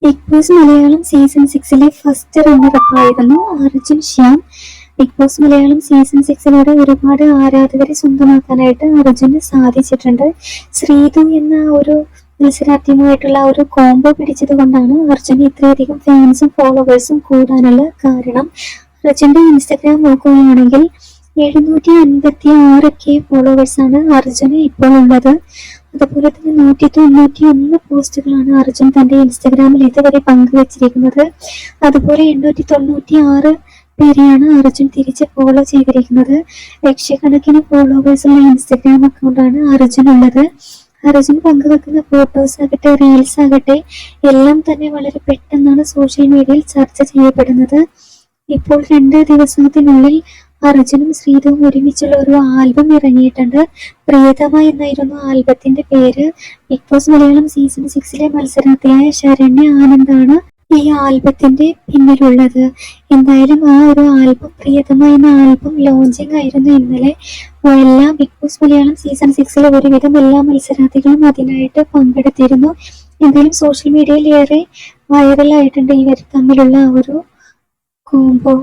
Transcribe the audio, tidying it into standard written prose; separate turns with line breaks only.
Big Boss Malayalam season 6 first runner up ആയിരുന്നു Arjun Shyam. Bigg Boss Malayalam season 6 ഒരുപാട് ആരാധകരെ സ്വന്തമാക്കാനായിട്ട് അർജുന് സാധിച്ചിട്ടുണ്ട്. ശ്രീതു എന്ന ഒരു മത്സരാർത്ഥിയുമായിട്ടുള്ള ഒരു കോംബോ പിടിച്ചത് കൊണ്ടാണ് അർജുന് ഇത്രയധികം ഫാൻസും ഫോളോവേഴ്സും കൂടാനുള്ള കാരണം. അർജുന്റെ ഇൻസ്റ്റഗ്രാം നോക്കുകയാണെങ്കിൽ 756K ഫോളോവേഴ്സാണ് അർജുന് ഇപ്പോൾ ഉള്ളത്. അതുപോലെ തന്നെ 191 പോസ്റ്റുകളാണ് അർജുൻ തന്റെ ഇൻസ്റ്റഗ്രാമിൽ ഇതുവരെ പങ്കുവച്ചിരിക്കുന്നത്. അതുപോലെ 896 പേരെയാണ് അർജുൻ തിരിച്ച് ഫോളോ ചെയ്തിരിക്കുന്നത്. ലക്ഷക്കണക്കിന് ഫോളോവേഴ്സുള്ള ഇൻസ്റ്റഗ്രാം അക്കൗണ്ടാണ് അർജുൻ ഉള്ളത്. അർജുൻ പങ്കുവെക്കുന്ന ഫോട്ടോസ് ആകട്ടെ, റീൽസ് ആകട്ടെ, എല്ലാം തന്നെ വളരെ പെട്ടെന്നാണ് സോഷ്യൽ മീഡിയയിൽ ചർച്ച ചെയ്യപ്പെടുന്നത്. ഇപ്പോൾ 2 ദിവസത്തിനുള്ളിൽ അർജുനും ശ്രീതുവും ഒരുമിച്ചുള്ള ഒരു ആൽബം ഇറങ്ങിയിട്ടുണ്ട്. പ്രിയതമ എന്നായിരുന്നു ആൽബത്തിന്റെ പേര്. ബിഗ് ബോസ് മലയാളം സീസൺ 6 മത്സരാർത്ഥിയായ ശരണ്യ ആനന്ദാണ് ഈ ആൽബത്തിന്റെ പിന്നിലുള്ളത്. എന്തായാലും ആ ഒരു ആൽബം, പ്രിയതമ എന്ന ആൽബം ലോഞ്ചിങ് ആയിരുന്നു ഇന്നലെ. എല്ലാ ബിഗ് ബോസ് മലയാളം സീസൺ 6 ഒരുവിധം എല്ലാ മത്സരാർത്ഥികളും അതിനായിട്ട് പങ്കെടുത്തിരുന്നു. എന്തായാലും സോഷ്യൽ മീഡിയയിൽ ഏറെ വൈറലായിട്ടുണ്ട് ഇവർ തമ്മിലുള്ള ഒരു കോംബോ.